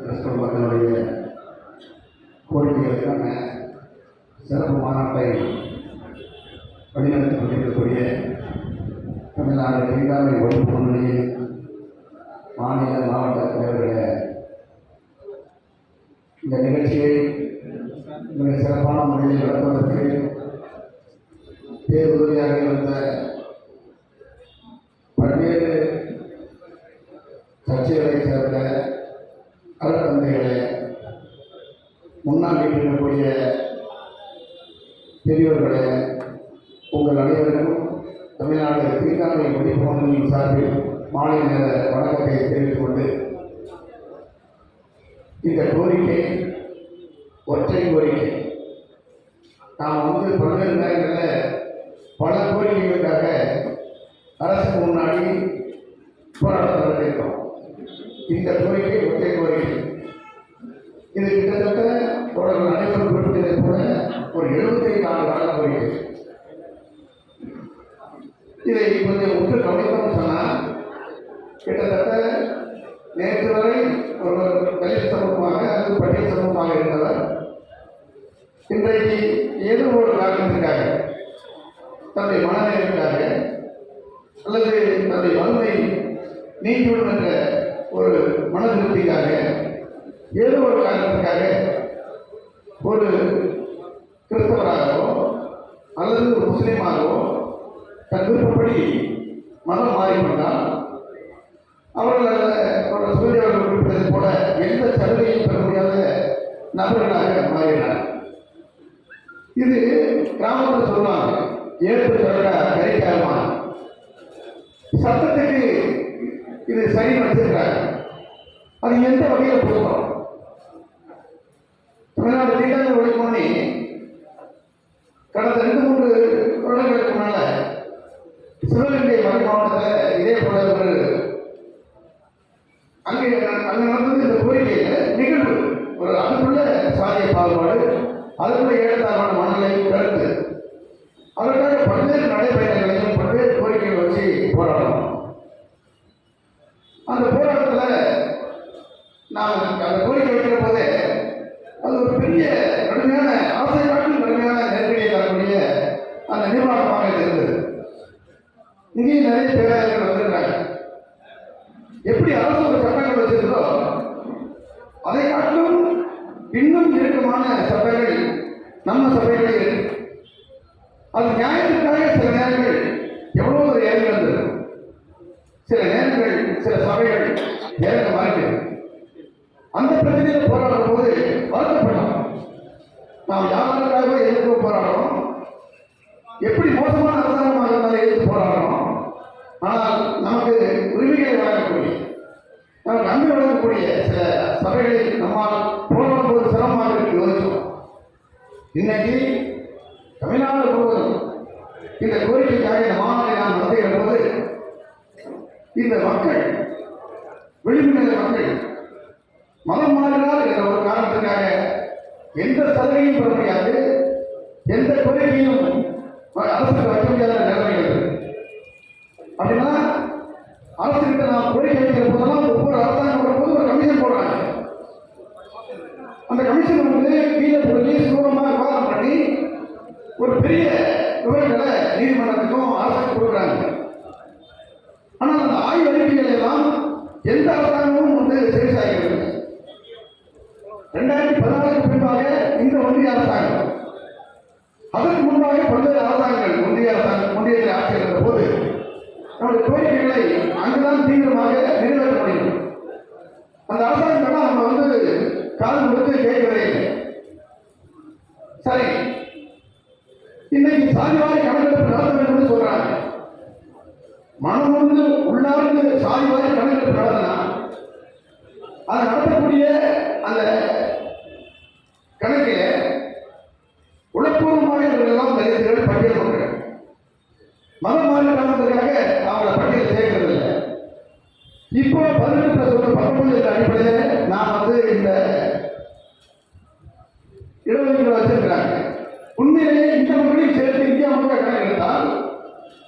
கிறிஸ்தவ மக்களுடைய கோரிக்கைகளுக்கான சிறப்பு மாநாட்டை வழிநடத்திக் கொண்டிருக்கக்கூடிய தமிழ்நாடு தீண்டாமை ஒழிப்பு முன்னணியின் மாநில மாவட்ட தலைவர்களே, இந்த நிகழ்ச்சியை மிக சிறப்பான முறையில் நடத்துவதற்கு பேருதவியாக இருந்த பல்வேறு கட்சிகளைச் சேர்ந்த அறத்தந்தைகளே, முன்னால் இருக்கக்கூடிய பெரியோர்களே, உங்கள் அனைவருக்கும் தமிழ்நாடு தீண்டாமை ஒழிப்பு முன்னணியின் சார்பில் மாலை நேர வணக்கத்தை தெரிவித்துக் கொண்டு, இந்த கோரிக்கை ஒற்றை கோரிக்கை. நாம் பல்வேறு நேரங்களில் பல கோரிக்கைகளுக்காக அரசுக்கு முன்னாடி போராட்டம் நடத்தியிருக்கோம். இந்த கோரிக்கை ஒற்றை கோரிக்கை. இது கிட்டத்தட்ட தொடர்கள் அனைவரும் குறிப்பிட்டதை போல ஒரு 75 ஆண்டு கால கோரிக்கை. இதை கொஞ்சம் உற்று கவனித்தோம்னு சொன்னால், கிட்டத்தட்ட நேற்று வரை ஒரு தலித் சமூகமாக அல்லது பட்டியல் சமூகமாக இருந்தவர் இன்றைக்கு ஏதோ ஒரு காரணத்திற்காக, தன்னுடைய மனநிலைக்காக அல்லது தன்னுடைய வறுமை நீங்கிவிடும் என்ற ஒரு மன திருப்திக்காக, ஏதோ ஒரு காரணத்திற்காக ஒரு கிறிஸ்தவராகவோ அல்லது ஒரு முஸ்லீமாகவோ தன் விருப்பப்படி மதம் மாறிக்கொண்டால் அவர்கள் சுயதேவர்கள் குறிப்பிட்டது போல எந்த சலுகையும் பெற முடியாத நபர்களாக மாறினார். இது கிராமத்தில் சொல்லுவாங்க, ஏற்பு சொல்ல கரிக்காமா. சட்டத்துக்கு இது சரி வச்சிருக்காங்க. அது எந்த வகையில் பொருத்தம்? தமிழ்நாடு தீண்டாமை ஒழிப்பு முன்னணி கடந்த 2-3 வருடங்களுக்கு முன்னால சிவகங்கை மறை மாவட்டத்தில் இதே போல ஒரு அங்கே நடந்தது. இந்த கோரிக்கையில் நிகழ்வு ஒரு அதுக்குள்ள சாதிய பாகுபாடு, அதுக்குள்ள ஏற்றத்தாழ்வான மனநிலை கருத்து, அதற்காக பல்வேறு நடைபயணங்களையும் பல்வேறு கோரிக்கைகளை வச்சு போராடணும். அந்த போராட்டத்தில் நாம் அந்த கோரிக்கை வைக்கிற போதே அது ஒரு பெரிய கடுமையான ஆசை காட்டில் கடுமையான நெருக்கடியை தரக்கூடிய அந்த நிர்வாகமாக இருந்தது. இங்கேயும் நிறைய பேராயர்கள் வந்திருக்காங்க. எப்படி அரசு ஒரு சட்டங்கள் வச்சிருந்தோ அதை காட்டிலும் இன்னும் நெருக்கமான சட்டங்கள் நம்ம சபைகளில் இருக்கு. அது நியாயத்திற்காக சில நேரங்கள் எவ்வளோ ஒரு இறங்கி வந்தது, சில நேரங்கள் சில சபைகள் இறங்க மறைக்கிறது. அந்த பிரச்சனையில் போராடும் போது வருத்தப்பட்டோம். நாம் யாருக்காக எதிர்ப்பு போராடுறோம், எப்படி மோசமான அரசாங்கமாக இருந்தாலும் எதிர்த்து போராடுறோம். ஆனால் நமக்கு உரிமைகளை வழங்கக்கூடிய, நமக்கு அன்பு வழங்கக்கூடிய சில சபைகளில் நம்மால் போராடும் போது சிரமமாக இருக்கு யோசிச்சோம். இன்னைக்கு தமிழ்நாடு முழுவதும் இந்த கோரிக்கைக்காக இந்த மாநாட்டை நாம் நடத்துகிற போது இந்த மக்கள், விளிம்புநிலை மக்கள் மதம் மாறினால் என்ற ஒரு காரணத்திற்காக எந்த சலுகையும் பெற முடியாது, எந்த கோரிக்கையும் அரசுக்கு வைக்க முடியாத நிலைமைகள். அப்படின்னா அரசுகிட்ட நாம் கோரிக்கை வைக்கிற போதெல்லாம் ஒவ்வொரு அரசாங்கம் வரும்போது ஒரு கமிஷன் போடுறாங்க. அந்த கமிஷன் கீழே போய் சூரமாக விவாதம் பண்ணி ஒரு பெரிய விவரங்களை நீதிமன்றத்துக்கும் அரசுக்கு கொடுக்குறாங்க. ஆனால் அந்த ஆய்வு அறிக்கைகளை எல்லாம் எந்த அரசாங்கமும் சரி சாய்க்கிறது. 2014 பின்பாக இந்த ஒன்றிய அரசாங்கம், அதற்கு முன்பாக பல்வேறு அரசாங்கங்கள் ஒன்றியத்தில் ஆட்சி இருந்த போது நம்முடைய கோரிக்கைகளை அங்குதான் தீவிரமாக நிறைவேற்ற முடியும். அந்த அரசாங்கம் நம்ம காது கொடுத்து கேட்கவே இல்லை. சரி, இன்னைக்கு சாதிவாரி கணக்கெடுப்பு நடத்த வேண்டும் என்று சொல்றாங்க. மனம் உள்ளார்ந்து சாதிவாரி கணக்கெடுப்பு நடத்தினா அதை நடத்தக்கூடிய அந்த கணக்கில் உளப்பூர்வமாக இவர்களெல்லாம் தலித்துகள் பட்டியல் பண்றாங்க. மதம் மாறி காரணத்திற்காக அவங்களை பட்டியல் சேர்க்கிறது இல்லை. இப்போ 18+1 என்ற அடிப்படையில் நான் இந்த இடஒதுக்கீடு வச்சிருக்கிறாங்க. உண்மையிலேயே இந்த மக்களையும் சேர்த்து இந்தியா மக்கள் கணக்கெடுத்தால்,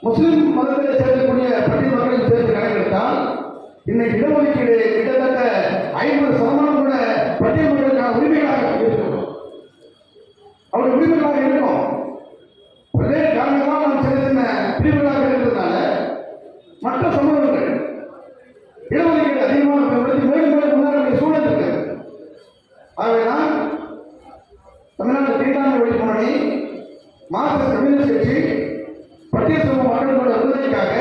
முஸ்லிம் மதத்தில் சேர்க்கக்கூடிய பட்டியல் மக்களையும் சேர்த்து கணக்கெடுத்தால் இன்னைக்கு இடஒதுக்கீடு கிட்டத்தட்ட 50% கூட ஆகவேதான் தமிழ்நாடு தீண்டாமை ஒழிப்பு முன்னணி, மார்க்சிஸ்ட் கம்யூனிஸ்ட் கட்சி பட்டியல் சமூக மக்களுடைய விடுதலைக்காக,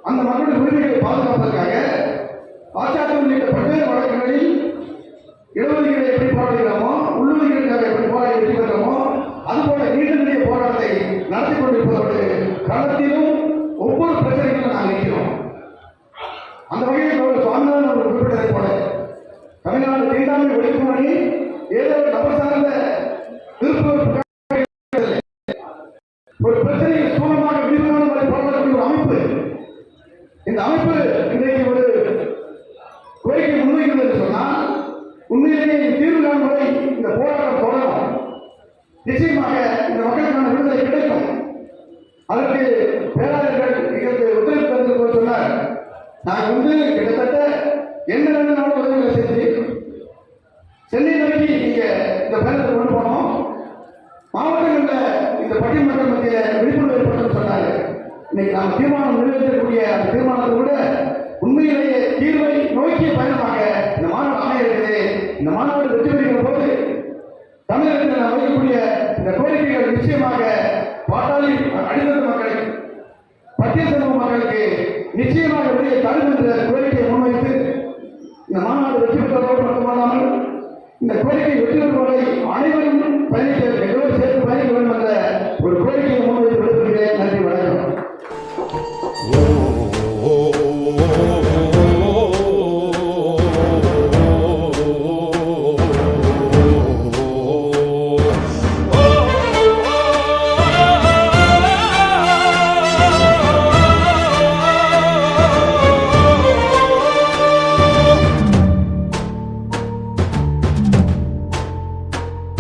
அந்த மக்களுடைய உரிமைகளை பாதுகாப்பதற்காக ஆச்சாரம் உள்ளிட்ட பல்வேறு வழக்குகளில் இடஒதுக்கீடு எப்படி போராடுகிறோமோ, உள்ளொதுக்கீடுக்காக எப்படி போராடி வெற்றி பெற்றோமோ, அதுபோல நீண்ட நெடிய போராட்டத்தை நடத்தி கொண்டிருப்பதோடு களத்திலும் ஒவ்வொரு பிரச்சனைகளும் நாங்கள் இருக்கிறோம். அந்த வகையில் ஒரு சுவாமிநாதன் அவர்கள் குறிப்பிட்டதை போல தமிழ்நாடு தீண்டாமை ஒழிப்பு முன்னணி ஏதோ நபர் சார்ந்த விருப்ப ஒரு பிரச்சனையை சூழமாக விரிவான வரை போராடக்கூடிய ஒரு அமைப்பு. இந்த அமைப்பு இன்றைக்கு ஒரு கோரிக்கை முன்வைக்கிறது என்று சொன்னால் உண்மையிலேயே தீர்வு காணும் வரை இந்த போராட்டம் தொடரும். நிச்சயமாக இந்த மக்களுக்கான விடுதலை கிடைக்கும். அதற்கு பேராளர்கள் எங்களுக்கு ஒத்துழைப்பு தந்திருப்போம் சொன்னார். நாங்கள் கிட்டத்தட்ட என்ன நாள் உதவிகளை செஞ்சு சென்னை நோக்கி நீங்க இந்த பயணத்தை கொண்டு போனோம். மாவட்டங்களில் இந்த பட்டியல் மக்கள் மத்தியில் விழிப்புணர்வு ஏற்படுத்த சொன்னாங்க. இன்னைக்கு நாம் தீர்மானம் நிறைவேற்றக்கூடிய அந்த தீர்மானத்தை விட உண்மையிலேயே தீர்வை நோக்கிய பயணமாக இந்த மாநாடு அமைய இருக்குது. இந்த மாநாடு வெற்றி பெறுகிற போது தமிழகத்தில் நாம் வைக்கக்கூடிய இந்த கோரிக்கைகள் நிச்சயமாக பாட்டாளி அடித்தட்டு மக்களுக்கு, பட்டியல் சமூக மக்களுக்கு நிச்சயமாக வெளியே தரும் என்ற கோரிக்கையை முன்வைத்து இந்த மாநாடு வெற்றி பெற்றதோடு மட்டுமல்லாமல் இந்த கோரிக்கை வெற்றி பெறுவதை அனைவரும் பயணிக்க வேண்டும்.